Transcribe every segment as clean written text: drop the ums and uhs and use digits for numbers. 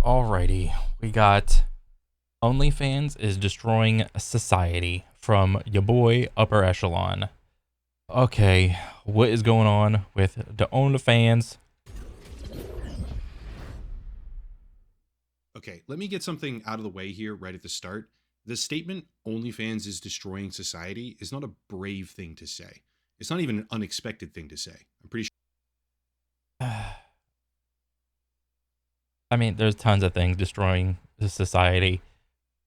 Alrighty, we got OnlyFans is destroying society from your boy Upper Echelon. Okay, what is going on with the OnlyFans? Okay, let me get something out of the way here right at the start. The statement OnlyFans is destroying society is not a brave thing to say. It's not even an unexpected thing to say. I'm pretty I mean, there's tons of things destroying the society.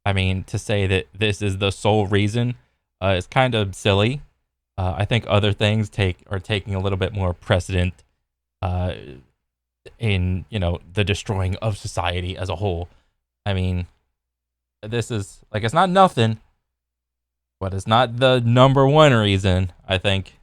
I mean, to say that this is the sole reason is kind of silly. I think other things are taking a little bit more precedent uh, in the destroying of society as a whole. I mean, this is like it's not nothing, but it's not the number one reason, I think.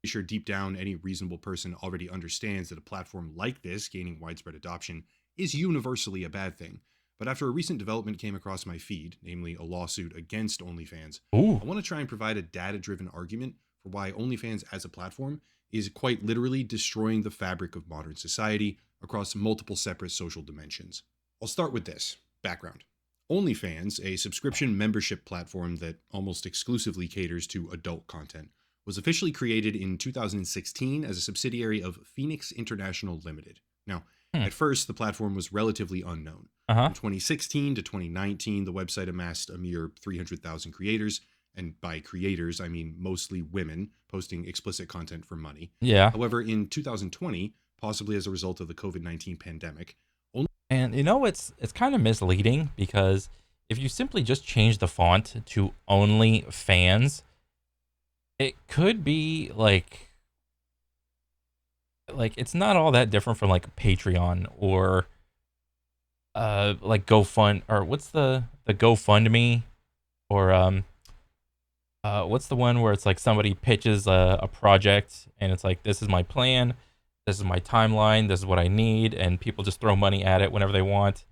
sure deep down any reasonable person already understands that a platform like this gaining widespread adoption is universally a bad thing. But after a recent development came across my feed, namely a lawsuit against OnlyFans, Ooh. I want to try and provide a data driven argument for why OnlyFans as a platform is quite literally destroying the fabric of modern society across multiple separate social dimensions. I'll start with this background. OnlyFans, a subscription membership platform that almost exclusively caters to adult content, was officially created in 2016 as a subsidiary of Phoenix International Limited. Now, Hmm. at first, the platform was relatively unknown. Uh-huh. From 2016 to 2019, the website amassed a mere 300,000 creators, and by creators, I mean mostly women posting explicit content for money. Yeah. However, in 2020, possibly as a result of the COVID-19 pandemic, And it's kind of misleading because if you simply just change the font to only fans, it could be like it's not all that different from like Patreon or like GoFund or what's the GoFundMe or what's the one where it's like somebody pitches a project and it's like this is my plan, this is my timeline, this is what I need, and people just throw money at it whenever they want,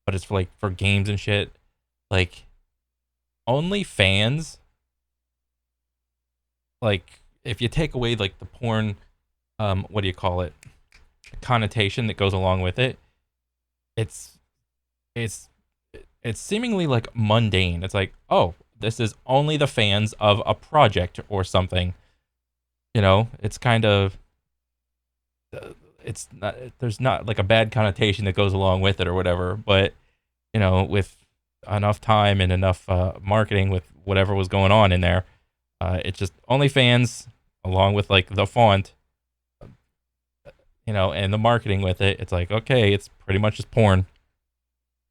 but it's for like for games and shit. Like OnlyFans, like if you take away like the porn, what do you call it, connotation that goes along with it, it's it's it's seemingly like mundane. It's like, oh, this is only the fans of a project or something. It's kind of it's not there's not like a bad connotation that goes along with it or whatever, but with enough time and enough marketing with whatever was going on in there, it's just OnlyFans along with like the font, and the marketing with it. It's like, okay, it's pretty much just porn.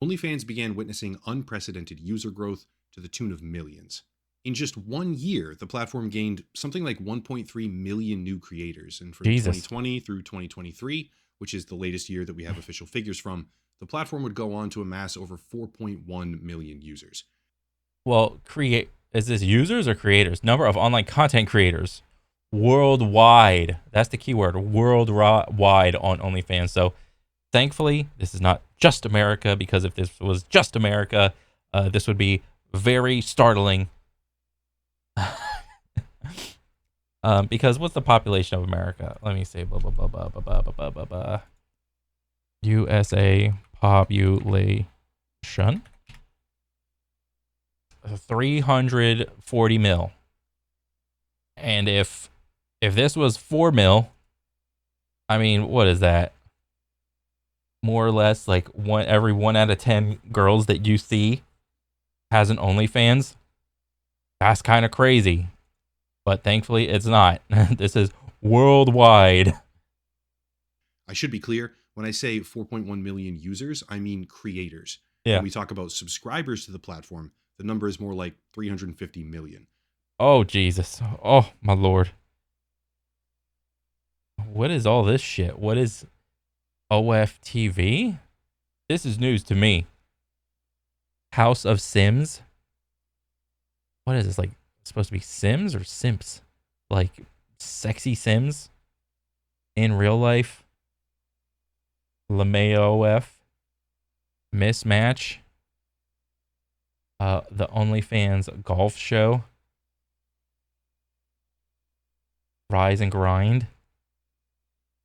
OnlyFans began witnessing unprecedented user growth to the tune of millions. In just 1 year, the platform gained something like 1.3 million new creators. And from Jesus. 2020 through 2023, which is the latest year that we have official figures from, the platform would go on to amass over 4.1 million users. Well, create is this users or creators? Number of online content creators worldwide. That's the keyword. Worldwide on OnlyFans. So thankfully, this is not just America, because if this was just America, this would be very startling. Because what's the population of America? Let me say blah blah blah blah blah blah blah blah blah. USA population 340 mil. And if this was 4 mil, I mean, what is that? More or less like every 1 out of 10 girls that you see has an OnlyFans. That's kind of crazy. But thankfully it's not. This is worldwide. I should be clear, when I say 4.1 million users, I mean creators. When Yeah. we talk about subscribers to the platform, the number is more like 350 million. Oh Jesus. Oh my lord. What is all this shit? What is OFTV? This is news to me. House of Sims. What is this, like supposed to be Sims or Simps? Like sexy Sims in real life? LMAOF. Mismatch. The OnlyFans golf show. Rise and Grind.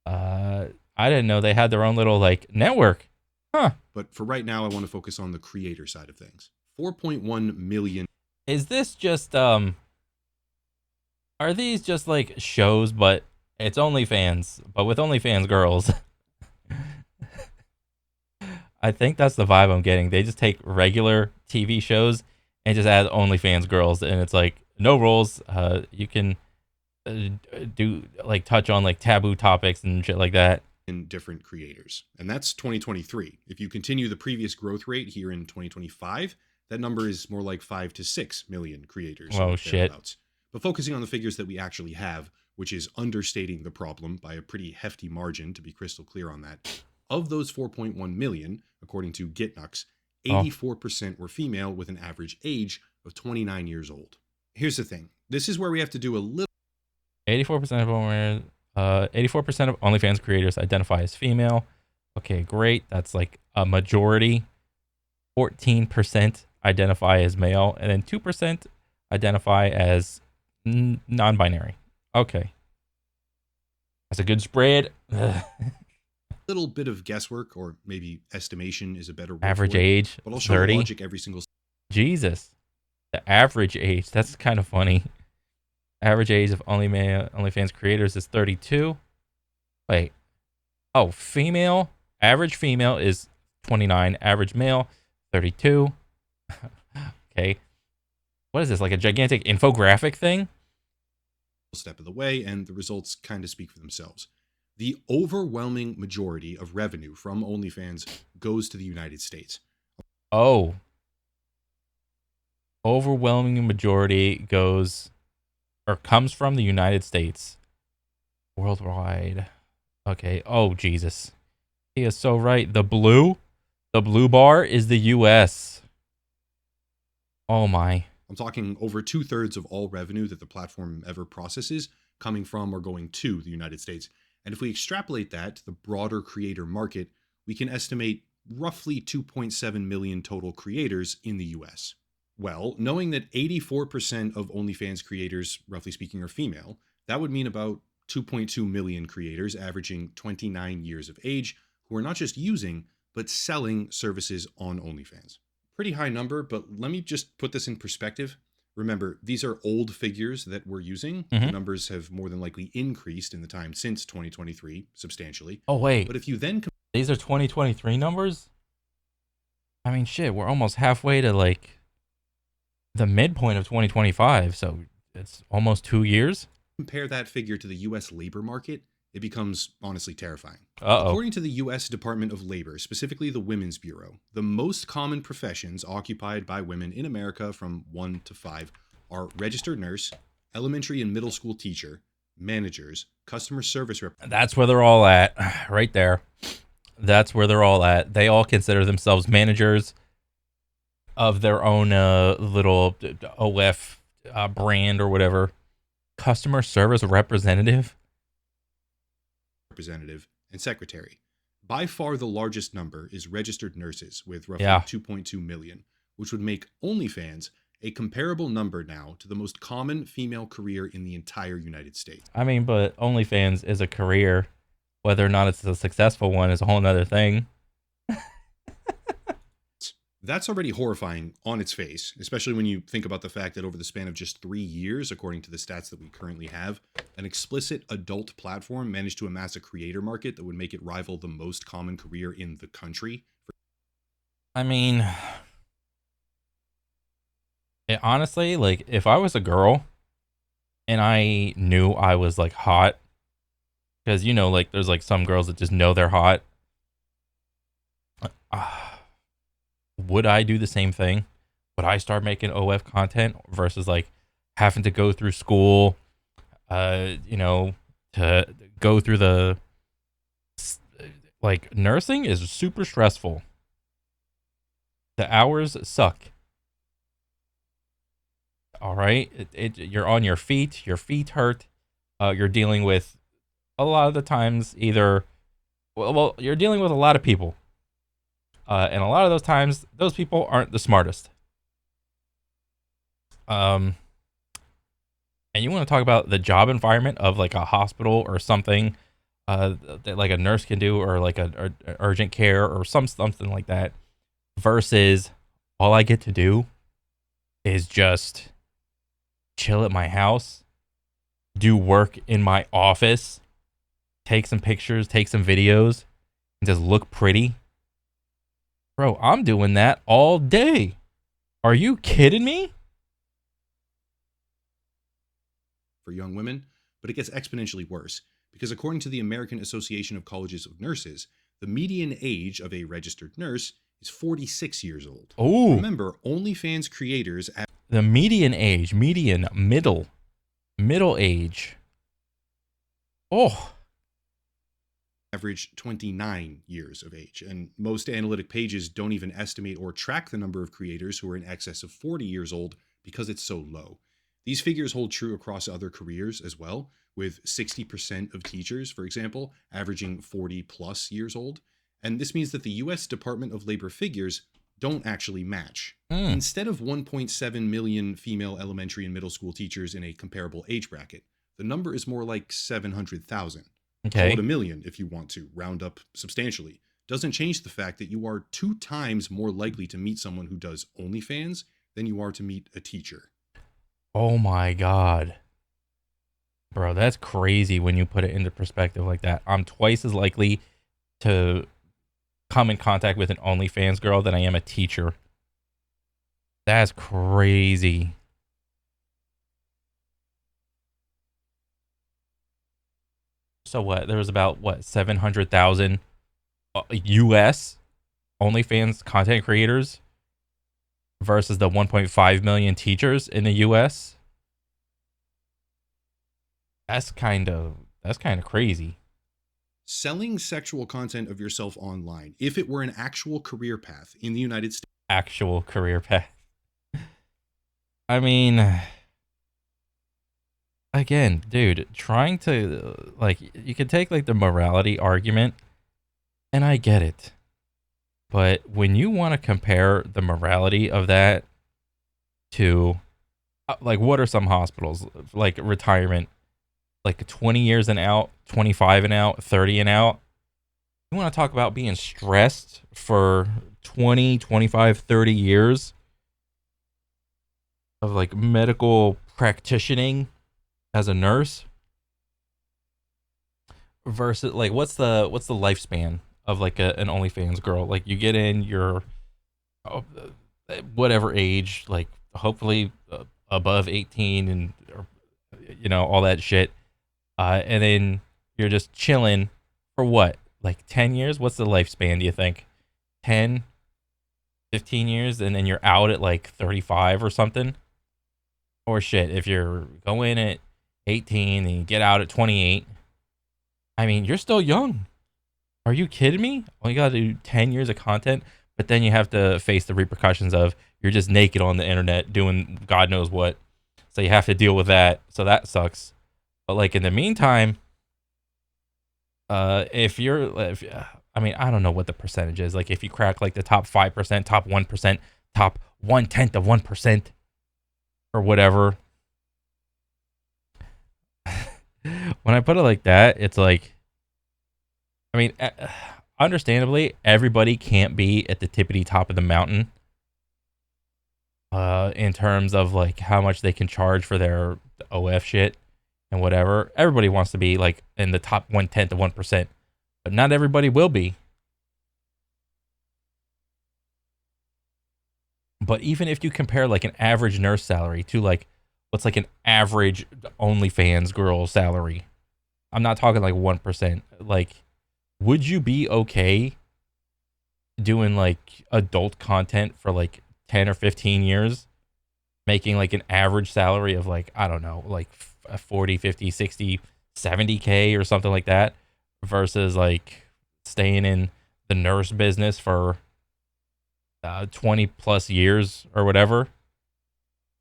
I didn't know they had their own little like network. Huh. But for right now, I want to focus on the creator side of things. 4.1 million Is this just are these just like shows, but it's OnlyFans, but with OnlyFans girls? I think that's the vibe I'm getting. They just take regular TV shows and just add OnlyFans girls, and it's like no rules. You can do like touch on like taboo topics and shit like that. different creators. And that's 2023. If you continue the previous growth rate here in 2025, that number is more like 5 to 6 million creators. Oh shit. But focusing on the figures that we actually have, which is understating the problem by a pretty hefty margin, to be crystal clear on that. Of those 4.1 million, according to GitNux, 84% were female with an average age of 29 years old. Here's the thing. This is where we have to do a little 84% of 84% of OnlyFans creators identify as female. Okay, great. That's like a majority. 14% identify as male, and then 2% identify as non-binary. Okay, that's a good spread. little bit of guesswork, or maybe estimation is a better word. Average age, but I'll show 30. logic every single. Jesus, the average age. That's kind of funny. Average age of OnlyFans creators is 32. Wait. Oh, female. Average female is 29. Average male, 32. Okay. What is this? Like a gigantic infographic thing? Step of the way, and the results kind of speak for themselves. The overwhelming majority of revenue from OnlyFans goes to the United States. Oh. Overwhelming majority goes or comes from the United States. Worldwide. Okay. Oh, Jesus. He is so right. The blue bar is the US. Oh my. I'm talking over 2/3 of all revenue that the platform ever processes coming from or going to the United States. And if we extrapolate that to the broader creator market, we can estimate roughly 2.7 million total creators in the US. Well, knowing that 84% of OnlyFans creators, roughly speaking, are female, that would mean about 2.2 million creators averaging 29 years of age who are not just using, but selling services on OnlyFans. Pretty high number, but let me just put this in perspective. Remember, these are old figures that we're using. Mhm. The numbers have more than likely increased in the time since 2023 substantially. Oh, wait. But if you then These are 2023 numbers? I mean, shit, we're almost halfway to like the midpoint of 2025, so it's almost 2 years. compare that figure to the US labor market, it becomes honestly terrifying. Uh-oh. According to the US Department of Labor, specifically the Women's Bureau, the most common professions occupied by women in America from 1 to 5 are registered nurse, elementary and middle school teacher, managers, customer service rep. That's where they're all at, right there. That's where they're all at. They all consider themselves managers of their own little OF brand or whatever. Customer service representative. And secretary. By far the largest number is registered nurses with roughly 2.2 million, which would make OnlyFans a comparable number now to the most common female career in the entire United States. I mean, but OnlyFans is a career. Whether or not it's a successful one is a whole nother thing. That's already horrifying on its face, especially when you think about the fact that over the span of just 3 years, according to the stats that we currently have, an explicit adult platform managed to amass a creator market that would make it rival the most common career in the country. I mean, honestly, like, if I was a girl and I knew I was, like, hot, because, you know, like, there's, like, some girls that just know they're hot. Would I do the same thing? Would I start making OF content versus like having to go through school, you know, to go through the, like, nursing is super stressful. The hours suck. All right. You're on your feet hurt. You're dealing with a lot of the times either, well, you're dealing with a lot of people. And a lot of those times, those people aren't the smartest. And you want to talk about the job environment of like a hospital or something, that like a nurse can do, or like a urgent care or something like that, versus all I get to do is just chill at my house, do work in my office, take some pictures, take some videos, and just look pretty. Bro, I'm doing that all day. Are you kidding me? For young women, but it gets exponentially worse because according to the American Association of Colleges of Nurses, the median age of a registered nurse is 46 years old. Oh, Remember, OnlyFans creators the median age, middle age. Oh, average 29 years of age, and most analytic pages don't even estimate or track the number of creators who are in excess of 40 years old because it's so low. These figures hold true across other careers as well, with 60% of teachers, for example, averaging 40 plus years old. And this means that the US Department of Labor figures don't actually match. mm, Instead of 1.7 million female elementary and middle school teachers in a comparable age bracket, the number is more like 700,000. Call it okay. a million if you want to, round up substantially. Doesn't change the fact that you are 2 times more likely to meet someone who does OnlyFans than you are to meet a teacher. Oh my God. Bro, that's crazy when you put it into perspective like that. I'm twice as likely to come in contact with an OnlyFans girl than I am a teacher. That's crazy. So what? There was about what 700,000 US OnlyFans content creators versus the 1.5 million teachers in the US. That's kind of crazy. Selling sexual content of yourself online, if it were an actual career path in the United States, Actual career path. I mean, again, dude, trying to like you could take like the morality argument, and I get it. But when you want to compare the morality of that to like what are some hospitals like retirement, like 20 years and out, 25 and out, 30 and out. You want to talk about being stressed for 20, 25, 30 years of like medical practicing as a nurse versus like what's the lifespan of like an OnlyFans girl? Like you get in, you're oh, whatever age, like hopefully above 18 and or, all that shit, and then you're just chilling for what, like 10 years? What's the lifespan, do you think? 10, 15 years, and then you're out at like 35 or something? Or shit, if you're going at 18 and you get out at 28, I mean, you're still young. Are you kidding me? Well, you gotta do 10 years of content, but then you have to face the repercussions of you're just naked on the internet doing God knows what. So you have to deal with that. So that sucks. But like in the meantime, I mean, I don't know what the percentage is. Like if you crack like the top 5%, top 1%, top 1/10 of 1% or whatever. When I put it like that, it's like, I mean, understandably, everybody can't be at the tippity top of the mountain in terms of like how much they can charge for their OF shit and whatever. Everybody wants to be like in the top 1/10 of 1%, but not everybody will be. But even if you compare like an average nurse salary to like what's like an average OnlyFans girl salary, I'm not talking like 1%. Like, would you be okay doing like adult content for like 10 or 15 years, making like an average salary of like, I don't know, like 40, 50, 60, 70K or something like that, versus like staying in the nurse business for 20 plus years or whatever,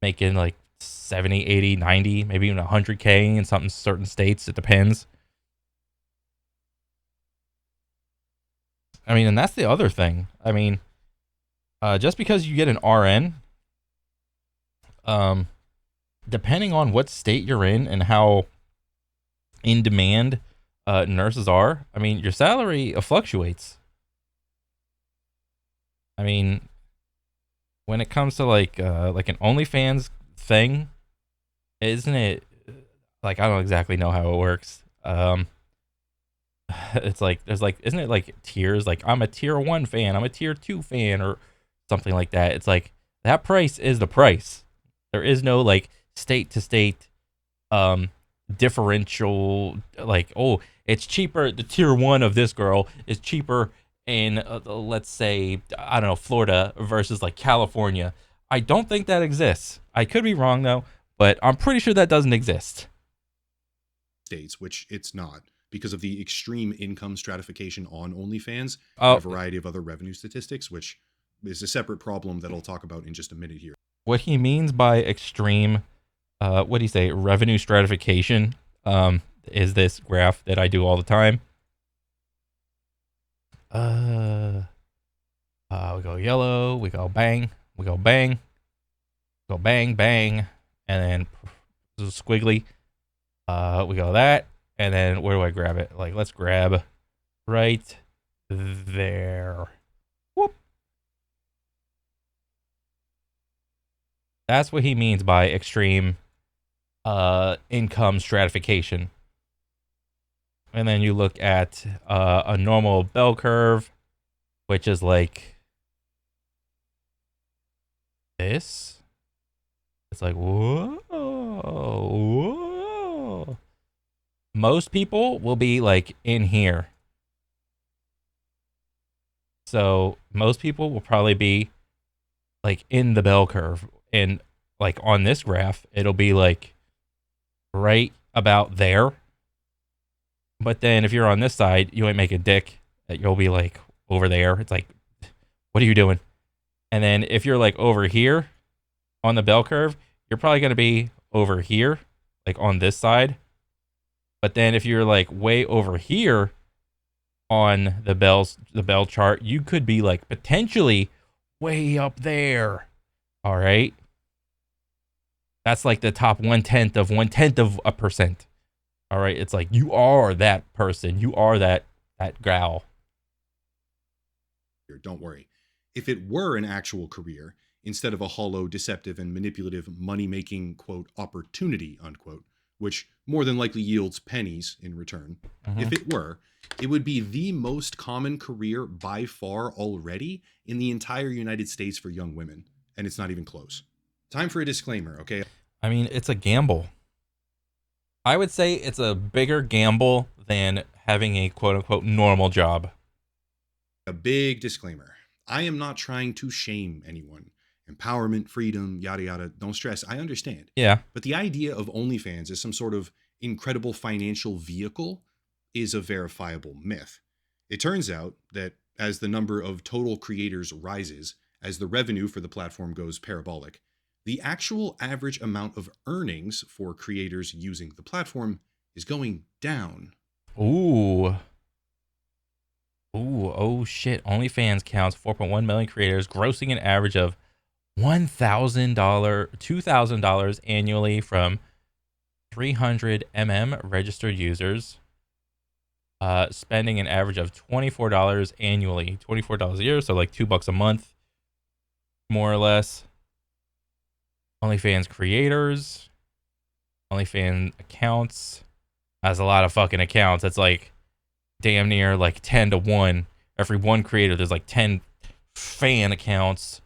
making like 70, 80, 90, maybe even 100K in some certain states. It depends. I mean, and that's the other thing. I mean, just because you get an RN, um, depending on what state you're in and how in demand nurses are. I mean, your salary fluctuates. I mean, when it comes to like an OnlyFans thing, isn't it like I don't exactly know how it works. It's like there's like isn't it like tiers? Like I'm a tier 1 fan, I'm a tier 2 fan or something like that. It's like that price is the price. There is no like state to state um differential like oh, it's cheaper the tier 1 of this girl is cheaper in let's say I don't know Florida versus like California. I don't think that exists. I could be wrong though, but I'm pretty sure that doesn't exist. States, which it's not because of the extreme income stratification on OnlyFans and a Oh, variety of other revenue statistics, which is a separate problem that I'll talk about in just a minute here. what he means by extreme what do you say revenue stratification is this graph that I do all the time. uh we go yellow, we go bang, we go bang, go bang bang, and then squiggly. We go that, and then where do I grab it? Like let's grab right there. Whoop. That's what he means by extreme income stratification. And then you look at a normal bell curve, which is like this. It's like, whoa, whoa. Most people will be like in here. So most people will probably be like in the bell curve. And like on this graph, it'll be like right about there. But then if you're on this side, you ain't make a dick. You'll be like over there. It's like, what are you doing? And then if you're like over here on the bell curve, you're probably going to be over here, like on this side. But then if you're like way over here on the bell chart, you could be like potentially way up there. All right. That's like the top 1/10 of a percent. All right. It's like you are that person. You are that gal. Don't worry. If it were an actual career, instead of a hollow, deceptive, and manipulative money making, quote, opportunity, unquote, which more than likely yields pennies in return, if it were, it would be the most common career by far already in the entire United States for young women. And it's not even close. Time for a disclaimer, okay? I mean, it's a gamble. I would say it's a bigger gamble than having a quote unquote normal job. A big disclaimer. I am not trying to shame anyone. Empowerment, freedom, yada yada. Don't stress. I understand. Yeah. But the idea of OnlyFans as some sort of incredible financial vehicle is a verifiable myth. It turns out that as the number of total creators rises, as the revenue for the platform goes parabolic, the actual average amount of earnings for creators using the platform is going down. Ooh. Ooh, oh shit. OnlyFans counts 4.1 million creators, grossing an average of $2,000 annually from 300 registered users, spending an average of $24 annually, $24 a year, so like $2 a month, more or less. OnlyFans creators, OnlyFans accounts, has a lot of fucking accounts. It's like damn near like 10 to 1. Every one creator, there's like 10 fan accounts.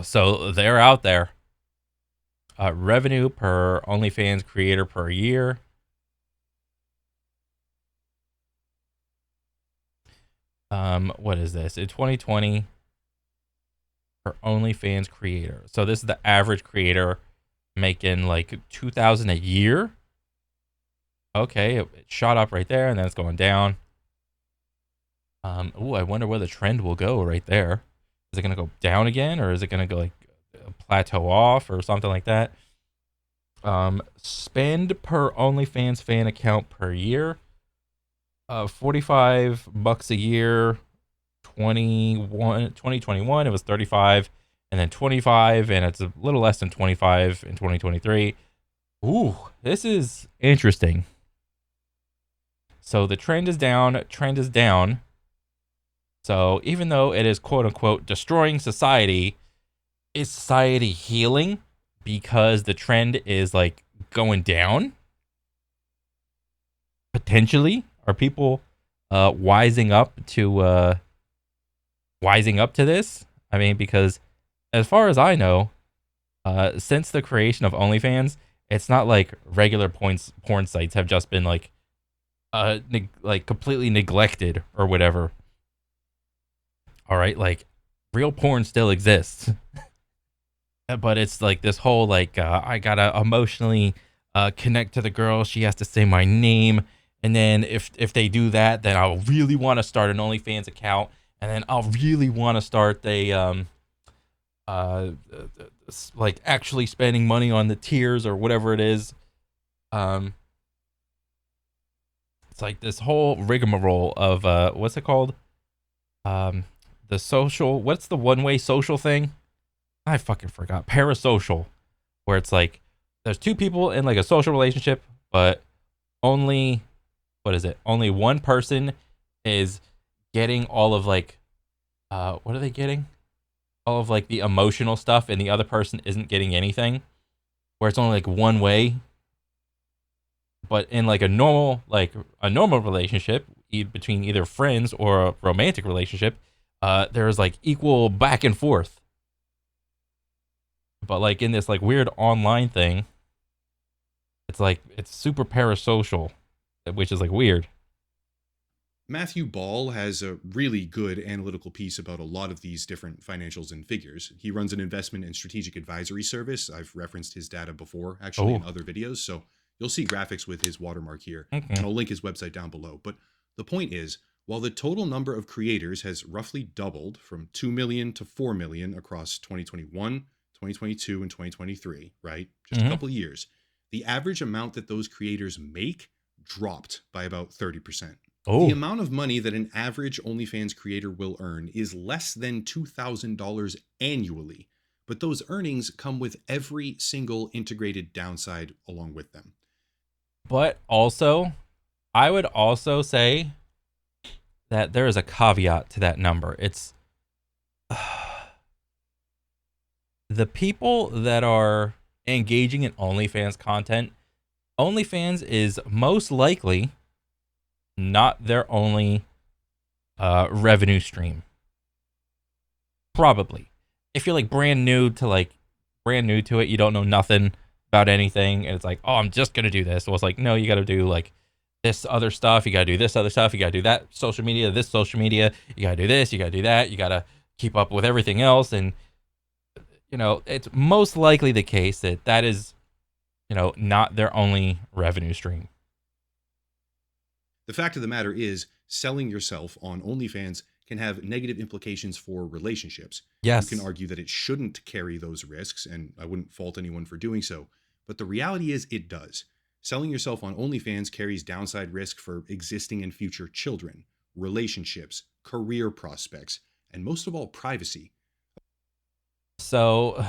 So they're out there. Revenue per OnlyFans creator per year. What is this? In 2020, per OnlyFans creator. So this is the average creator making like 2,000 a year. Okay, it shot up right there, and then it's going down. I wonder where the trend will go right there. Is it going to go down again, or is it going to go like plateau off or something like that? Spend per OnlyFans fan account per year. $45 a year. 2021 it was 35, and then 25, and it's a little less than 25 in 2023. Ooh, this is interesting. So the trend is down, trend is down. So even though it is quote unquote destroying society, is society healing because the trend is like going down? Potentially, are people wising up to this? I mean, because as far as I know, since the creation of OnlyFans, it's not like regular porn sites have just been like like completely neglected or whatever. All right, like real porn still exists, but it's like this whole like I gotta emotionally connect to the girl. She has to say my name, and then if they do that, then I'll really want to start an OnlyFans account, and then I'll really want to start uh, like actually spending money on the tiers or whatever it is. Um, it's like this whole rigmarole of what's it called? Um, the social. What's the one way social thing? I fucking forgot. Parasocial, where it's like there's two people in like a social relationship, but only what is it? Only one person is getting all of like what are they getting? All of like the emotional stuff, and the other person isn't getting anything. Where it's only like one way. But in like a normal relationship between either friends or a romantic relationship, there's like equal back and forth. But like in this like weird online thing, it's like it's super parasocial, which is like weird. Matthew Ball has a really good analytical piece about a lot of these different financials and figures. He runs an investment and strategic advisory service. I've referenced his data before, actually, Oh, in other videos. So you'll see graphics with his watermark here, and okay. I'll link his website down below. But the point is, while the total number of creators has roughly doubled from 2 million to 4 million across 2021, 2022, and 2023, right? Just a Mm-hmm. couple of years, the average amount that those creators make dropped by about 30%. The Oh, amount of money that an average OnlyFans creator will earn is less than $2,000 annually, but those earnings come with every single integrated downside along with them. but also, I would also say that there is a caveat to that number. It's the people that are engaging in OnlyFans content. OnlyFans is most likely not their only revenue stream. Probably. If you're like brand new to it, you don't know nothing about anything, and it's like, oh, I'm just gonna do this. Well, it's like, no, you got to do like this other stuff. You got to do this other stuff. You got to do that social media, this social media. You got to do this. You got to do that. You got to keep up with everything else, and it's most likely the case that that is not their only revenue stream. The fact of the matter is, selling yourself on OnlyFans can have negative implications for relationships. You can Yes. argue that it shouldn't carry those risks, and I wouldn't fault anyone for doing so. But the reality is, it does. Selling yourself on OnlyFans carries downside risk for existing and future children, relationships, career prospects, and most of all, privacy. So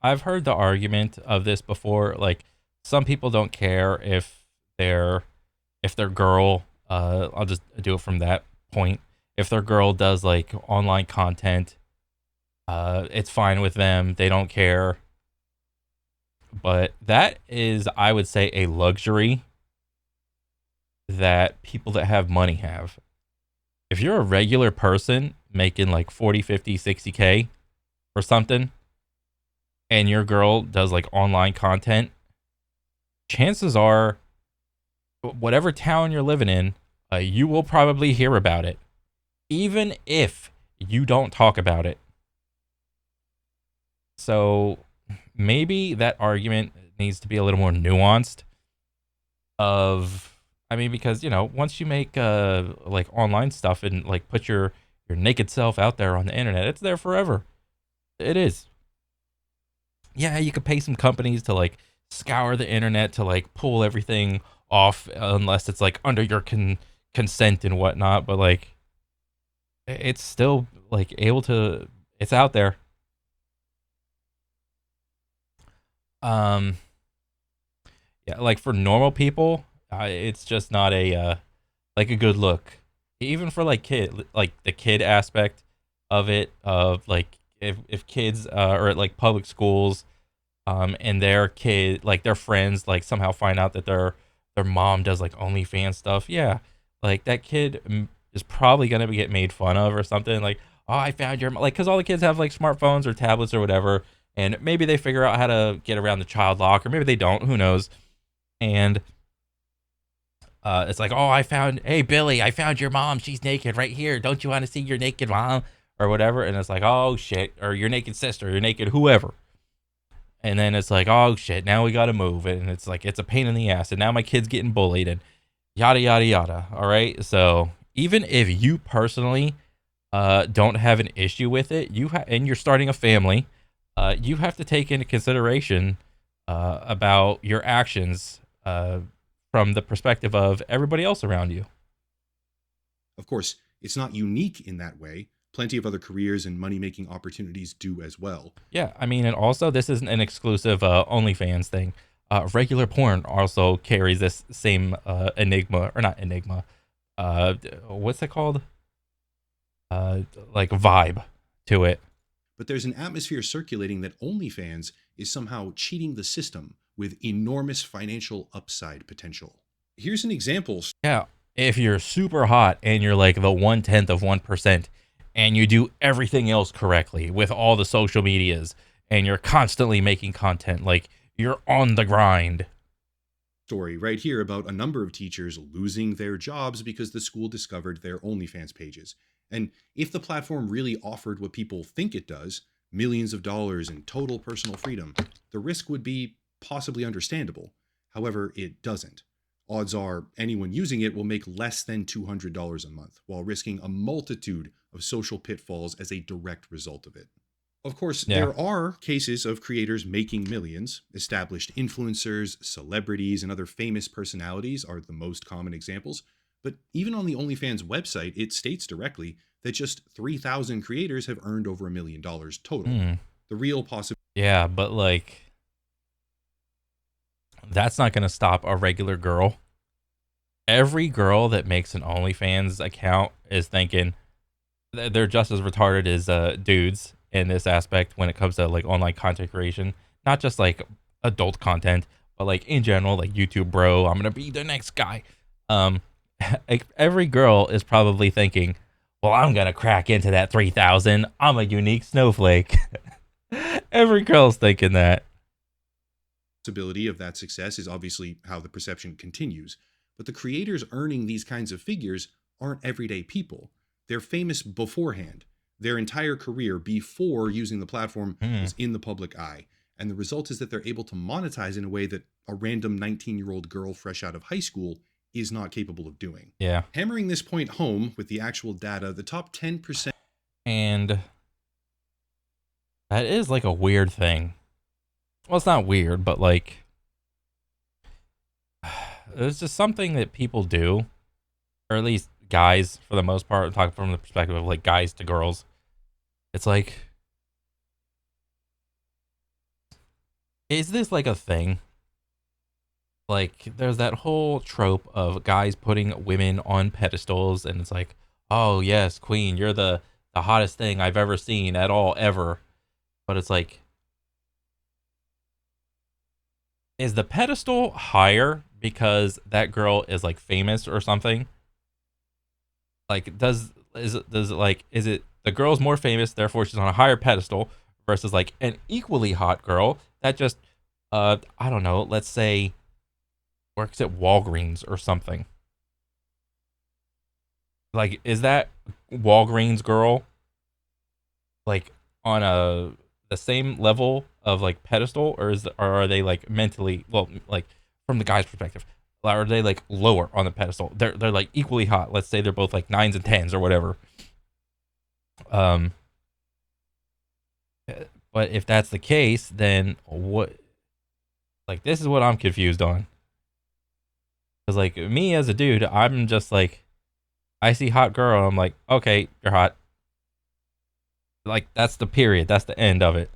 I've heard the argument of this before. Like some people don't care their if their girl, I'll just do it from that point. If their girl does like online content, it's fine with them. They don't care. But that is, I would say, a luxury that people that have money have. If you're a regular person making like 40, 50, 60K or something, and your girl does like online content, chances are, whatever town you're living in, you will probably hear about it, even if you don't talk about it. So maybe that argument needs to be a little more nuanced. I mean, because once you make like online stuff and like put your naked self out there on the internet, it's there forever. It is. Yeah, you could pay some companies to like scour the internet to like pull everything off unless it's like under your consent and whatnot, but like it's still like able to it's out there. Um yeah, like for normal people, it's just not a like a good look, even for like like the kid aspect of it, of like if kids are at like public schools, and their kid, like their friends, like somehow find out that their mom does like OnlyFans stuff. Yeah, like that kid is probably gonna get made fun of or something. Like, oh, I found your like, because all the kids have like smartphones or tablets or whatever, and maybe they figure out how to get around the child lock, or maybe they don't. Who knows? And it's like, oh, hey Billy, I found your mom. She's naked right here. Don't you want to see your naked mom or whatever? And it's like, oh shit, or your naked sister, your naked whoever. And then it's like, oh shit, now we got to move it. And it's like, it's a pain in the ass. And now my kid's getting bullied and yada, yada, yada. All right. So even if you personally don't have an issue with it, and you're starting a family, you have to take into consideration about your actions from the perspective of everybody else around you. Of course, it's not unique in that way. Plenty of other careers and money making opportunities do as well. Yeah, I mean, and also this isn't an exclusive OnlyFans thing. Regular porn also carries this same enigma, or not enigma. What's it called? Like vibe to it. But there's an atmosphere circulating that OnlyFans is somehow cheating the system with enormous financial upside potential. Here's an example. Yeah, if you're super hot and you're like the 1/10 of 1%, and you do everything else correctly with all the social medias, and you're constantly making content, like you're on the grind. Story right here about a number of teachers losing their jobs because the school discovered their OnlyFans pages. And if the platform really offered what people think it does, millions of dollars in total personal freedom, the risk would be possibly understandable. However, it doesn't. Odds are anyone using it will make less than $200 a month, while risking a multitude of social pitfalls as a direct result of it. Of course, Yeah. there are cases of creators making millions. Established influencers, celebrities, and other famous personalities are the most common examples. But even on the OnlyFans website, it states directly that just 3,000 creators have earned over $1 million total. The real possibility. Yeah, but like, that's not going to stop a regular girl. Every girl that makes an OnlyFans account is thinking they're just as retarded as dudes in this aspect when it comes to like online content creation, not just like adult content, but like in general, like YouTube bro, I'm going to be the next guy. Every girl is probably thinking, well, I'm going to crack into that 3,000. I'm a unique snowflake. Every girl's thinking that. Possibility of that success is obviously how the perception continues. But the creators earning these kinds of figures aren't everyday people. They're famous beforehand. Their entire career before using the platform was in the public eye. And the result is that they're able to monetize in a way that a random 19-year-old girl fresh out of high school is not capable of doing. Yeah. Hammering this point home with the actual data, the top 10%. And that is like a weird thing. Well, it's not weird, but like, it's just something that people do, or at least guys for the most part. I'm talking from the perspective of like guys to girls. It's like, is this like a thing? Like, there's that whole trope of guys putting women on pedestals, and it's like, oh yes, queen, you're the hottest thing I've ever seen at all ever. But it's like, is the pedestal higher because that girl is like famous or something? Like, is it the girl's more famous, therefore she's on a higher pedestal, versus like an equally hot girl that just I don't know, let's say works at Walgreens or something. Like, is that Walgreens girl like on the same level of like pedestal, or are they like mentally, well, like from the guy's perspective, are they like lower on the pedestal? They're like equally hot. Let's say they're both like 9s and 10s or whatever. But if that's the case, then what? Like, this is what I'm confused on. Because like me as a dude, I'm just like, I see hot girl, I'm like, okay, you're hot. Like, that's the period. That's the end of it.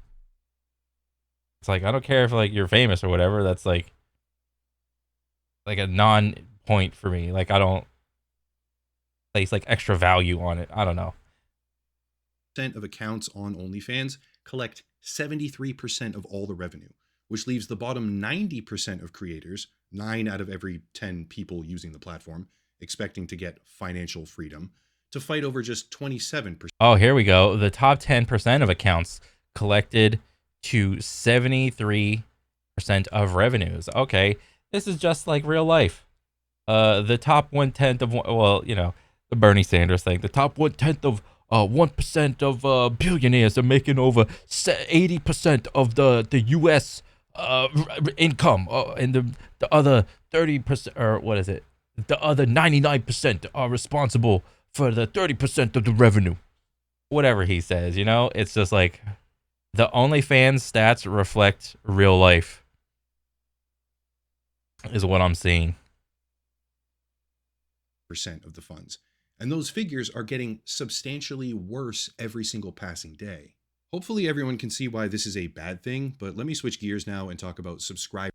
It's like, I don't care if like you're famous or whatever. That's like a non point for me. Like, I don't. place like extra value on it. I don't know. Percent of accounts on OnlyFans collect 73% of all the revenue, which leaves the bottom 90% of creators, 9 out of every 10 people using the platform, expecting to get financial freedom, to fight over just 27%. Oh, here we go. The top 10% of accounts collected to 73% of revenues. Okay, this is just like real life. The top 1/10 of, well, you know, the Bernie Sanders thing. The top 1/10 of 1% of billionaires are making over 80% of the U.S. Income, and the other 30%, or what is it? The other 99% are responsible for the 30% of the revenue. Whatever he says, you know, it's just like the OnlyFans stats reflect real life, is what I'm seeing. Percent of the funds. And those figures are getting substantially worse every single passing day. Hopefully everyone can see why this is a bad thing, but let me switch gears now and talk about subscribers.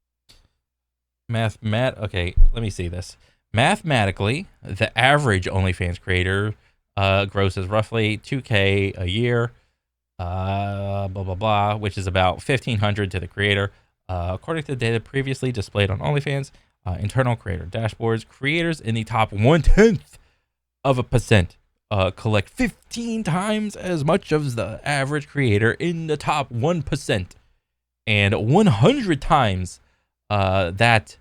Okay, let me see this. Mathematically, the average OnlyFans creator grosses roughly 2K a year, blah blah blah, which is about 1,500 to the creator. According to the data previously displayed on OnlyFans internal creator dashboards, creators in the top 0.1% collect 15 times as much as the average creator in the top 1%, and 100 times that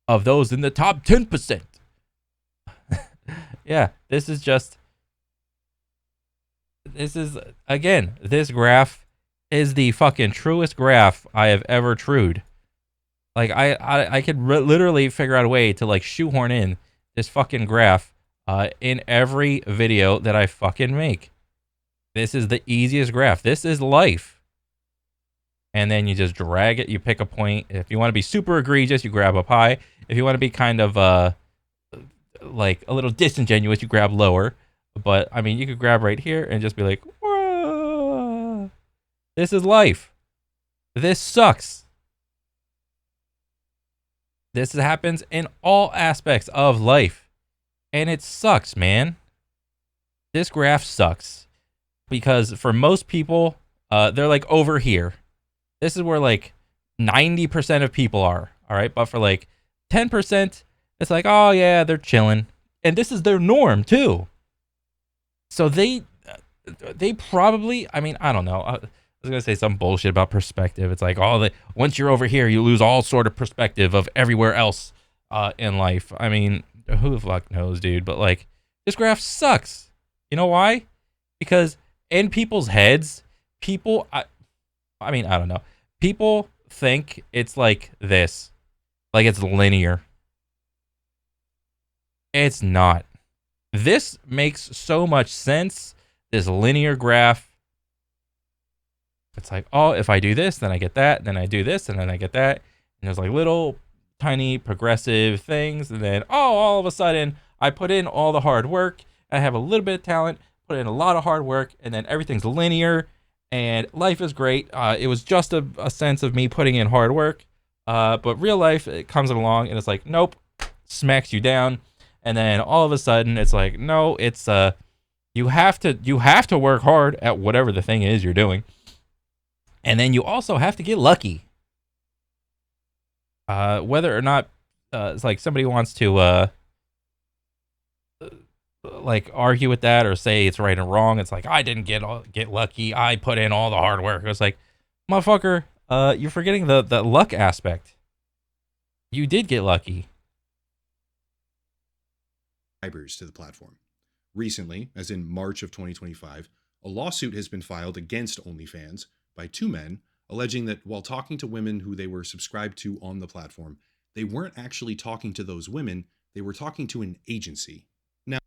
of those in the top 10%. Yeah, this is again, this graph is the fucking truest graph I have ever trued. Like, I could literally figure out a way to like shoehorn in this fucking graph in every video that I fucking make. This is the easiest graph. This is life. And then you just drag it. You pick a point. If you want to be super egregious, you grab up high. If you want to be kind of like a little disingenuous, you grab lower. But I mean, you could grab right here and just be like, whoa. This is life. This sucks. This happens in all aspects of life. And it sucks, man. This graph sucks. Because for most people, they're like over here. This is where like 90% of people are. All right. But for like 10%, it's like, oh yeah, they're chilling. And this is their norm too. So they probably, I mean, I don't know. I was gonna say some bullshit about perspective. It's like, once you're over here, you lose all sort of perspective of everywhere else in life. I mean, who the fuck knows, dude? But like, this graph sucks. You know why? Because in people's heads, I mean, I don't know. People think it's like this, like it's linear. It's not. This makes so much sense. This linear graph. It's like, oh, if I do this, then I get that. Then I do this, and then I get that. And there's like little tiny progressive things. And then, oh, all of a sudden, I put in all the hard work. I have a little bit of talent, put in a lot of hard work, and then everything's linear. And life is great. It was just a sense of me putting in hard work. But real life, it comes along, and it's like, nope, smacks you down. And then all of a sudden, it's like, no, it's you have to work hard at whatever the thing is you're doing. And then you also have to get lucky. Whether or not it's like somebody wants to like argue with that or say it's right and wrong. It's like, I didn't get lucky. I put in all the hard work. It's like, motherfucker, you're forgetting the luck aspect. You did get lucky. To the platform. Recently, as in March of 2025, a lawsuit has been filed against OnlyFans by 2 men, alleging that while talking to women who they were subscribed to on the platform, they weren't actually talking to those women, they were talking to an agency. Now,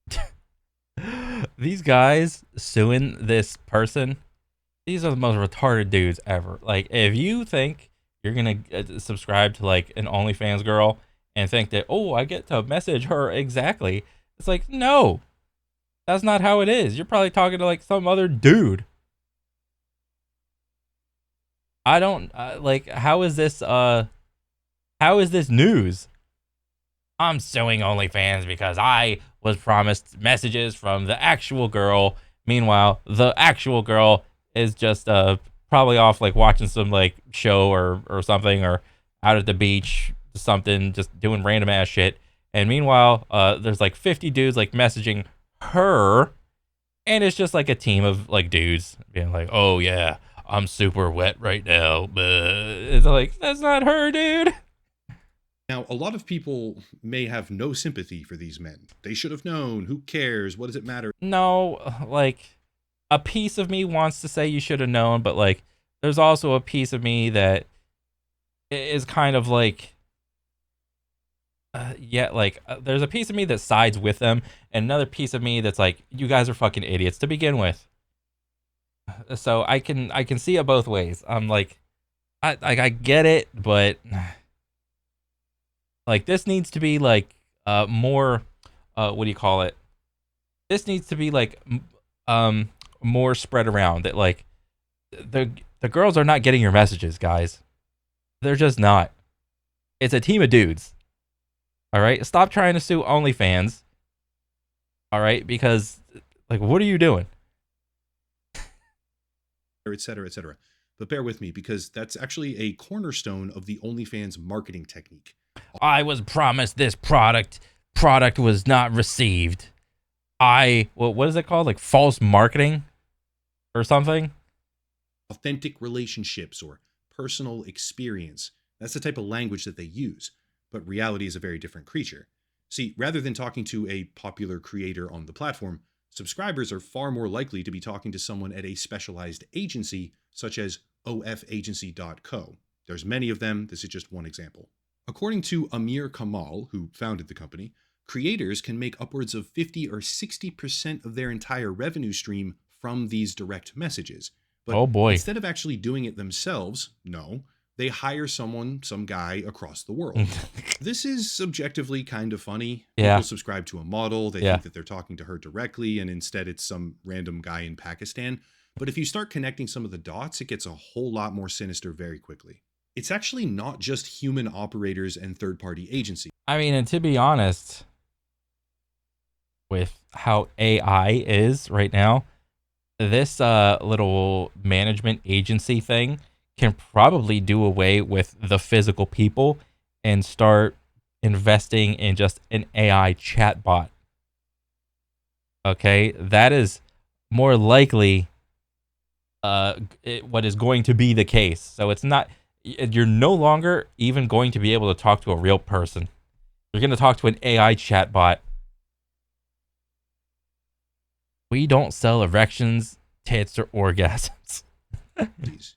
these guys suing this person, these are the most retarded dudes ever. Like, if you think you're gonna subscribe to like an OnlyFans girl and think that, oh, I get to message her exactly, it's like, no, that's not how it is. You're probably talking to like some other dude. I don't like, how is this news? I'm suing OnlyFans because I was promised messages from the actual girl. Meanwhile, the actual girl is just probably off like watching some like show or something, or out at the beach, something, just doing random ass shit. And meanwhile, there's like 50 dudes like messaging her, and it's just like a team of like dudes being like, "Oh yeah, I'm super wet right now." But it's like, that's not her, dude. Now, a lot of people may have no sympathy for these men. They should have known. Who cares? What does it matter? No, like a piece of me wants to say you should have known, but like there's also a piece of me that is kind of like yeah, like there's a piece of me that sides with them, and another piece of me that's like, you guys are fucking idiots to begin with. So I can see it both ways. I'm like, I get it, but like this needs to be like more what do you call it? This needs to be like more spread around. That like the girls are not getting your messages, guys. They're just not. It's a team of dudes. All right, stop trying to sue OnlyFans. All right, because like, what are you doing? Et cetera, et cetera. But bear with me, because that's actually a cornerstone of the OnlyFans marketing technique. I was promised this product. Product was not received. What is it called? Like false marketing or something? Authentic relationships or personal experience. That's the type of language that they use. But reality is a very different creature. See, rather than talking to a popular creator on the platform, subscribers are far more likely to be talking to someone at a specialized agency, such as ofagency.co. There's many of them. This is just one example. According to Amir Kamal, who founded the company, creators can make upwards of 50 or 60% of their entire revenue stream from these direct messages. But Oh boy. instead of actually doing it themselves, no, they hire some guy across the world. This is subjectively kind of funny. Yeah. People subscribe to a model. They Yeah. think that they're talking to her directly, and instead it's some random guy in Pakistan. But if you start connecting some of the dots, it gets a whole lot more sinister very quickly. It's actually not just human operators and third-party agencies. I mean, and to be honest, with how AI is right now, this little management agency thing can probably do away with the physical people and start investing in just an AI chatbot. Okay, that is more likely what is going to be the case. So it's not, you're no longer even going to be able to talk to a real person. You're going to talk to an AI chatbot. We don't sell erections, tits, or orgasms.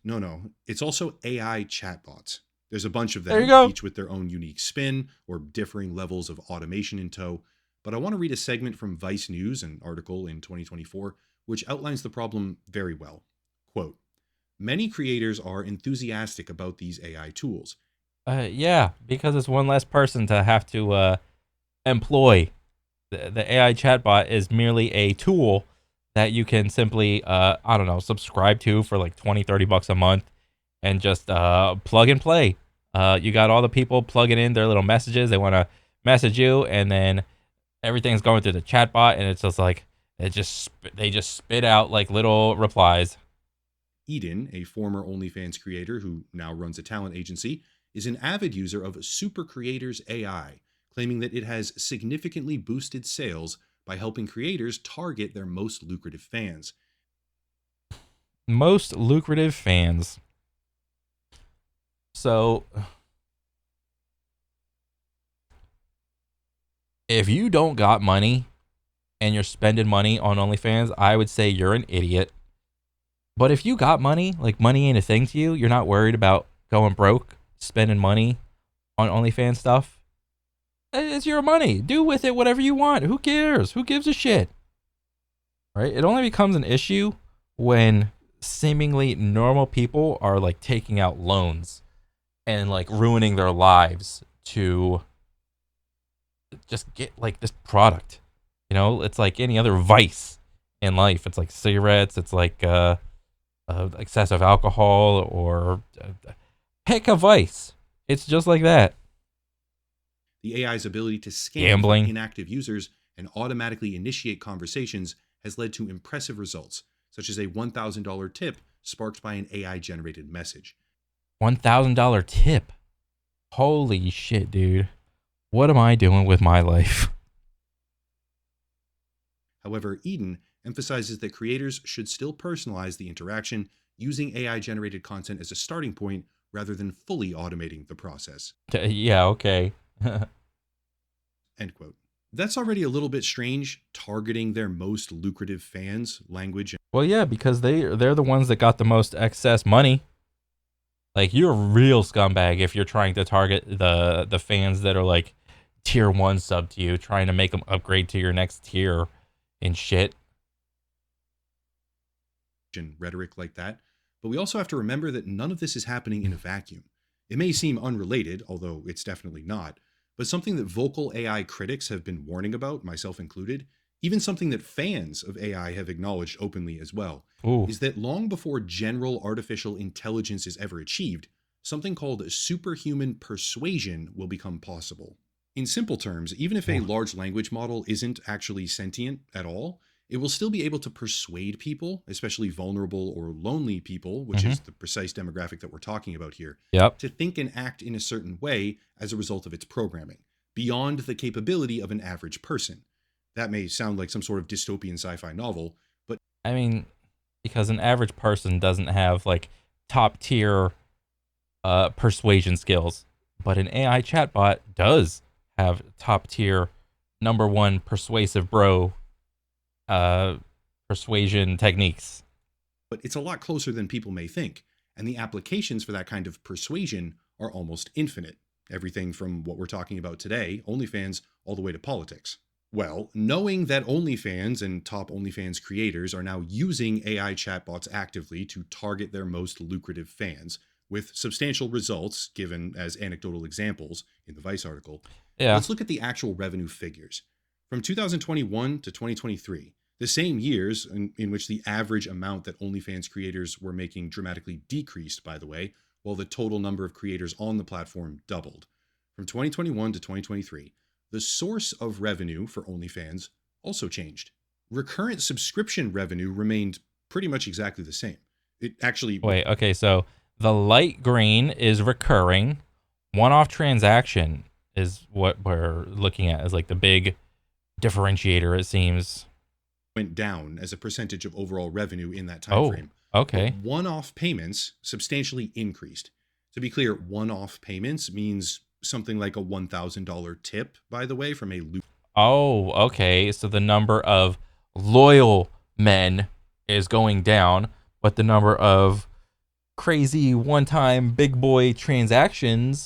No. It's also AI chatbots. There's a bunch of them, There you go. each with their own unique spin or differing levels of automation in tow. But I want to read a segment from Vice News, an article in 2024, which outlines the problem very well. Quote, "Many creators are enthusiastic about these AI tools." Yeah, because it's one less person to have to employ. The AI chatbot is merely a tool that you can simply, I don't know, subscribe to for like 20, $30 a month and just plug and play. You got all the people plugging in their little messages. They want to message you, and then everything's going through the chatbot, and it's just like, they just spit out like little replies. Eden, a former OnlyFans creator who now runs a talent agency, is an avid user of Super Creators AI, claiming that it has significantly boosted sales by helping creators target their most lucrative fans. Most lucrative fans. So, if you don't got money and you're spending money on OnlyFans, I would say you're an idiot. But if you got money, like money ain't a thing to you, you're not worried about going broke, spending money on OnlyFans stuff. It's your money. Do with it whatever you want. Who cares? Who gives a shit? Right? It only becomes an issue when seemingly normal people are like taking out loans and like ruining their lives to just get like this product. You know, it's like any other vice in life. It's like cigarettes. It's like excessive alcohol, or pick a vice. It's just like that. The AI's ability to scan Gambling. inactive users and automatically initiate conversations has led to impressive results, such as a $1,000 tip sparked by an AI generated message. $1,000 tip. Holy shit, dude. What am I doing with my life? However, Eden emphasizes that creators should still personalize the interaction using AI generated content as a starting point rather than fully automating the process. Yeah, okay. End quote. That's already a little bit strange, targeting their most lucrative fans, language. Well, yeah, because they're the ones that got the most excess money. Like, you're a real scumbag if you're trying to target the fans that are like tier 1 sub to you, trying to make them upgrade to your next tier and shit. And rhetoric like that. But we also have to remember that none of this is happening in a vacuum. It may seem unrelated, although it's definitely not, but something that vocal AI critics have been warning about, myself included, even something that fans of AI have acknowledged openly as well, Ooh. is that long before general artificial intelligence is ever achieved, something called superhuman persuasion will become possible. In simple terms, even if a large language model isn't actually sentient at all, it will still be able to persuade people, especially vulnerable or lonely people, which is the precise demographic that we're talking about here, Yep. to think and act in a certain way as a result of its programming, beyond the capability of an average person. That may sound like some sort of dystopian sci-fi novel, but I mean, because an average person doesn't have like top tier persuasion skills, but an AI chatbot does have top tier number 1 persuasive bro persuasion techniques. it's a lot closer than people may think, and the applications for that kind of persuasion are almost infinite. Everything from what we're talking about today, OnlyFans, all the way to politics. Well, knowing that OnlyFans and top OnlyFans creators are now using AI chatbots actively to target their most lucrative fans, with substantial results given as anecdotal examples in the Vice article, Yeah. let's look at the actual revenue figures. From 2021 to 2023, the same years in which the average amount that OnlyFans creators were making dramatically decreased, by the way, while the total number of creators on the platform doubled. From 2021 to 2023, the source of revenue for OnlyFans also changed. Recurrent subscription revenue remained pretty much exactly the same. It actually... Wait, okay, so the light green is recurring. One-off transaction is what we're looking at as like the big differentiator, it seems. Went down as a percentage of overall revenue in that time frame. Okay. But one-off payments substantially increased. To be clear, one-off payments means something like a $1,000 tip, by the way, from a loop. Oh, okay. So the number of loyal men is going down, but the number of crazy one-time big boy transaction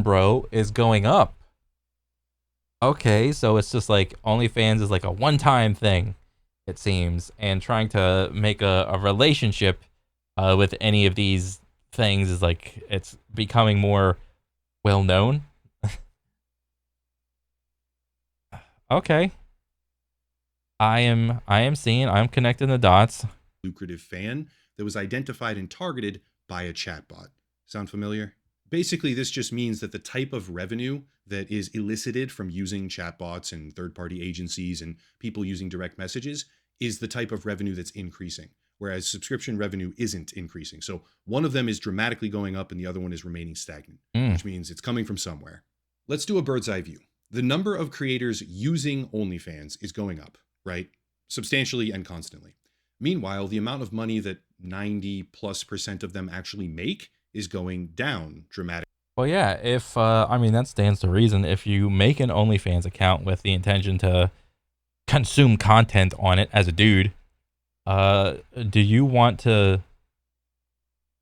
bro is going up. Okay, so it's just like OnlyFans is like a one-time thing, it seems, and trying to make a relationship with any of these things is like it's becoming more well known. Okay. I'm connecting the dots. Lucrative fan that was identified and targeted by a chatbot. Sound familiar? Basically, this just means that the type of revenue that is elicited from using chatbots and third-party agencies and people using direct messages is the type of revenue that's increasing, whereas subscription revenue isn't increasing. So one of them is dramatically going up and the other one is remaining stagnant, which means it's coming from somewhere. Let's do a bird's eye view. The number of creators using OnlyFans is going up, right? Substantially and constantly. Meanwhile, the amount of money that 90+% of them actually make is going down dramatically. Well, yeah, if I mean that stands to reason. If you make an OnlyFans account with the intention to consume content on it as a dude, do you want to,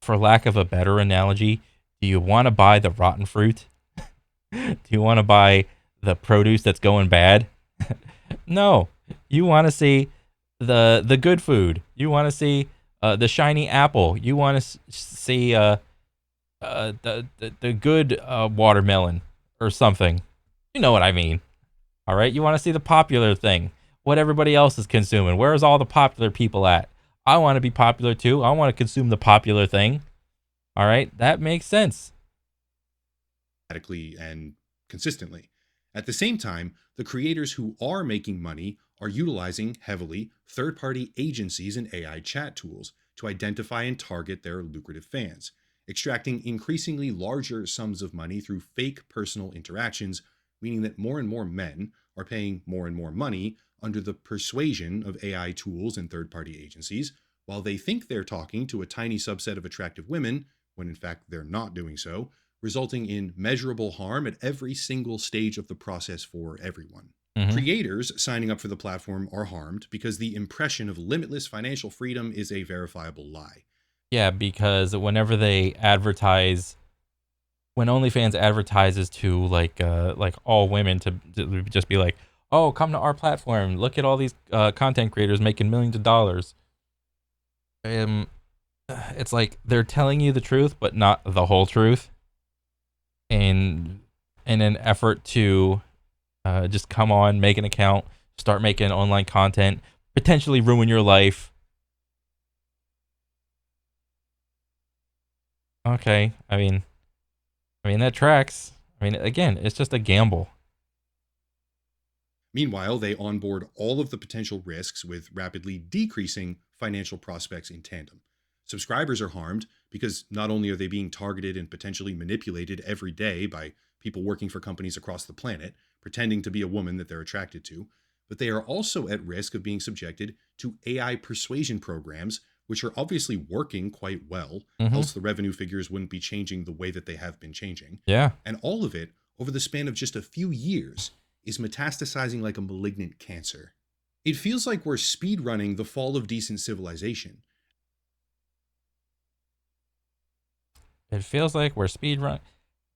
for lack of a better analogy, do you want to buy the rotten fruit? Do you want to buy the produce that's going bad? No, you want to see the good food. You want to see the shiny apple. You want to see the good watermelon or something. You know what I mean. All right, you want to see the popular thing, what everybody else is consuming. Where's all the popular people at? I want to be popular too. I want to consume the popular thing. All right, that makes sense. And consistently. At the same time, the creators who are making money are utilizing heavily third party agencies and AI chat tools to identify and target their lucrative fans, extracting increasingly larger sums of money through fake personal interactions, meaning that more and more men are paying more and more money under the persuasion of AI tools and third party agencies, while they think they're talking to a tiny subset of attractive women, when in fact they're not doing so, resulting in measurable harm at every single stage of the process for everyone. Hmm. Creators signing up for the platform are harmed because the impression of limitless financial freedom is a verifiable lie. Yeah, because whenever they advertise, when OnlyFans advertises to like all women to just be like, oh, come to our platform, look at all these content creators making millions of dollars. Um, it's like they're telling you the truth, but not the whole truth, in an effort to just come on, make an account, start making online content, potentially ruin your life. Okay, I mean that tracks. I mean, again, it's just a gamble. Meanwhile, they onboard all of the potential risks with rapidly decreasing financial prospects in tandem. Subscribers are harmed because not only are they being targeted and potentially manipulated every day by people working for companies across the planet, pretending to be a woman that they're attracted to, but they are also at risk of being subjected to AI persuasion programs, which are obviously working quite well, Hmm. else the revenue figures wouldn't be changing the way that they have been changing. Yeah. And all of it over the span of just a few years is metastasizing like a malignant cancer. It feels like we're speedrunning the fall of decent civilization. It feels like we're speedrun.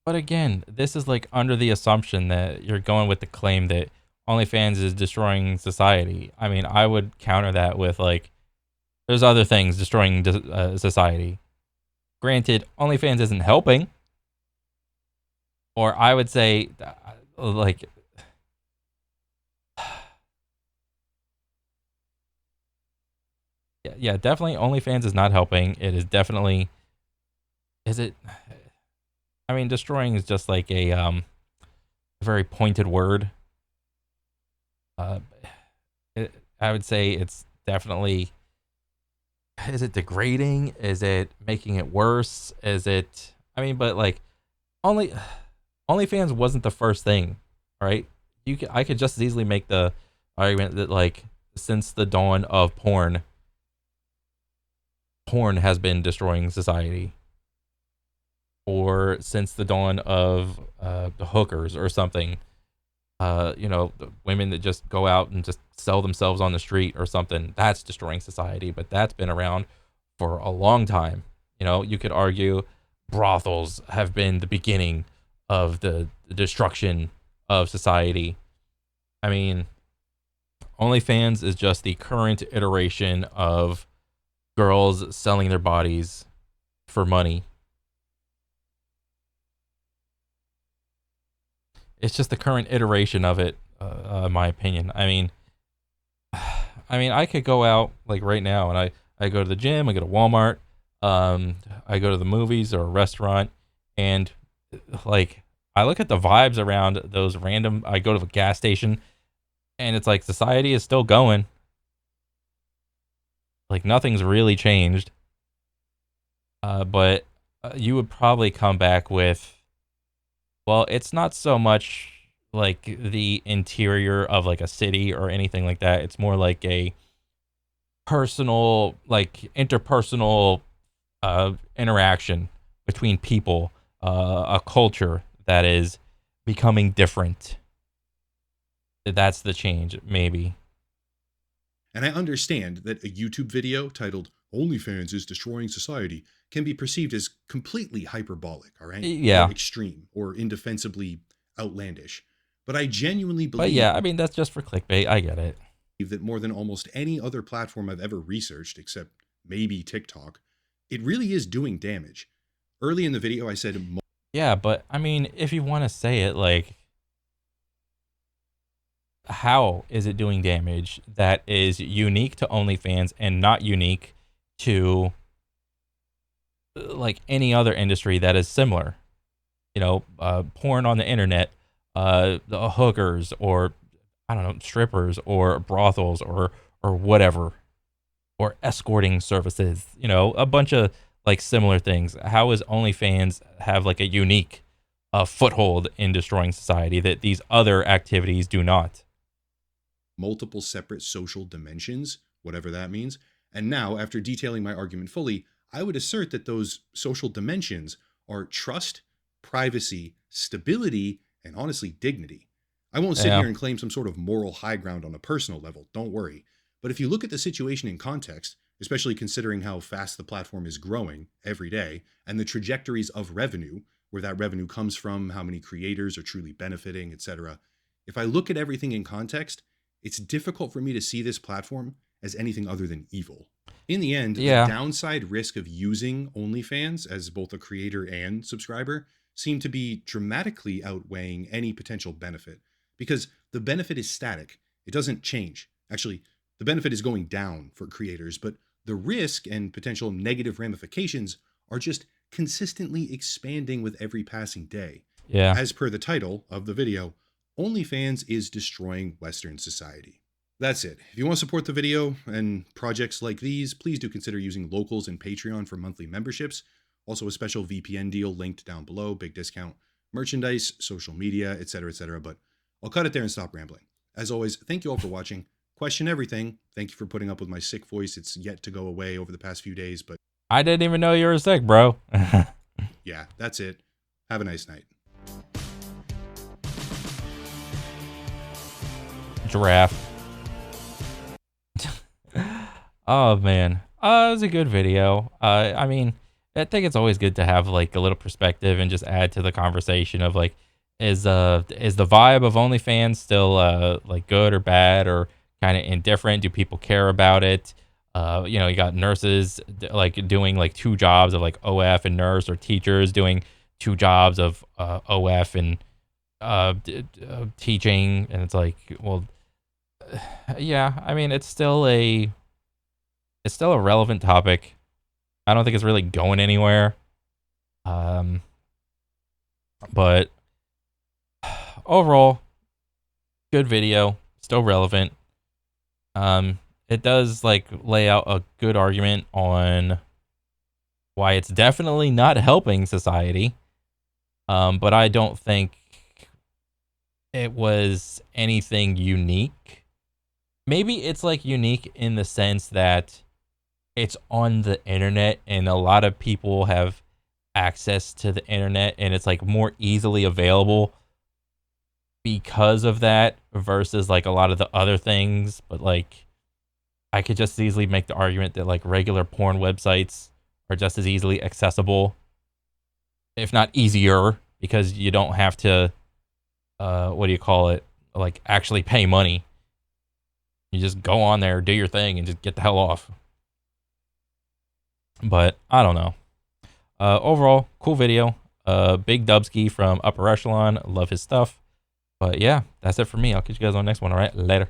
But again, this is like under the assumption that you're going with the claim that OnlyFans is destroying society. I mean, I would counter that with like, there's other things destroying society. Granted, OnlyFans isn't helping, or I would say, like, yeah, definitely OnlyFans is not helping. It is definitely, is it? I mean, destroying is just like a very pointed word. Uh, I would say it's definitely. Is it degrading? Is it making it worse? Is it? I mean, but like only OnlyFans wasn't the first thing, right? I could just as easily make the argument that like since the dawn of porn has been destroying society, or since the dawn of the hookers or something. The women that just go out and just sell themselves on the street or something, that's destroying society, but that's been around for a long time. You could argue brothels have been the beginning of the destruction of society. I mean, OnlyFans is just the current iteration of girls selling their bodies for money. It's just the current iteration of it, in my opinion. I could go out like right now, and I go to the gym, I go to Walmart, I go to the movies or a restaurant, and like I look at the vibes around those random. I go to a gas station, and it's like society is still going. Like nothing's really changed. But you would probably come back with, well, it's not so much like the interior of like a city or anything like that. It's more like a personal, like interpersonal interaction between people, a culture that is becoming different. That's the change, maybe. And I understand that a YouTube video titled OnlyFans is Destroying Society can be perceived as completely hyperbolic, all right? Or Yeah. extreme, or indefensibly outlandish. But I genuinely But believe yeah, I mean, that's just for clickbait. I get it. that more than almost any other platform I've ever researched, except maybe TikTok, it really is doing damage. Early in the video, I said Yeah, but I mean, if you want to say it, like, how is it doing damage that is unique to OnlyFans and not unique to like any other industry that is similar? Porn on the internet. the hookers, or I don't know, strippers, or brothels, or whatever, or escorting services, you know, a bunch of like similar things. How is OnlyFans have like a unique foothold in destroying society that these other activities do not? Multiple separate social dimensions, whatever that means. And now, after detailing my argument fully, I would assert that those social dimensions are trust, privacy, stability, and honestly, dignity. I won't sit Yeah. here and claim some sort of moral high ground on a personal level, don't worry. But if you look at the situation in context, especially considering how fast the platform is growing every day and the trajectories of revenue, where that revenue comes from, how many creators are truly benefiting, etc. If I look at everything in context, it's difficult for me to see this platform as anything other than evil. In the end, the Yeah. downside risk of using OnlyFans as both a creator and subscriber seem to be dramatically outweighing any potential benefit, because the benefit is static. It doesn't change. Actually, the benefit is going down for creators, but the risk and potential negative ramifications are just consistently expanding with every passing day. Yeah. As per the title of the video, OnlyFans is destroying Western society. That's it. If you want to support the video and projects like these, please do consider using Locals and Patreon for monthly memberships. Also, a special VPN deal linked down below, big discount, merchandise, social media, etc., etc. But I'll cut it there and stop rambling. As always, thank you all for watching. Question everything. Thank you for putting up with my sick voice. It's yet to go away over the past few days, but I didn't even know you were sick, bro. yeah, that's it. Have a nice night. Giraffe. Oh man, it was a good video. I mean, I think it's always good to have like a little perspective and just add to the conversation of like, is the vibe of OnlyFans still like good or bad, or kind of indifferent? Do people care about it? You know, you got nurses like doing like two jobs of like OF and nurse, or teachers doing two jobs of OF and teaching, and it's like, well, yeah. I mean, it's still a relevant topic. I don't think it's really going anywhere. Um, but overall, good video, still relevant. It does like lay out a good argument on why it's definitely not helping society. But I don't think it was anything unique. Maybe it's like unique in the sense that it's on the internet and a lot of people have access to the internet and it's like more easily available because of that versus like a lot of the other things. But like, I could just easily make the argument that like regular porn websites are just as easily accessible, if not easier, because you don't have to what do you call it, like actually pay money. You just go on there, do your thing, and just get the hell off. But I don't know. Overall, cool video. Big Dubsky from Upper Echelon. Love his stuff. But yeah, that's it for me. I'll catch you guys on the next one. All right, later.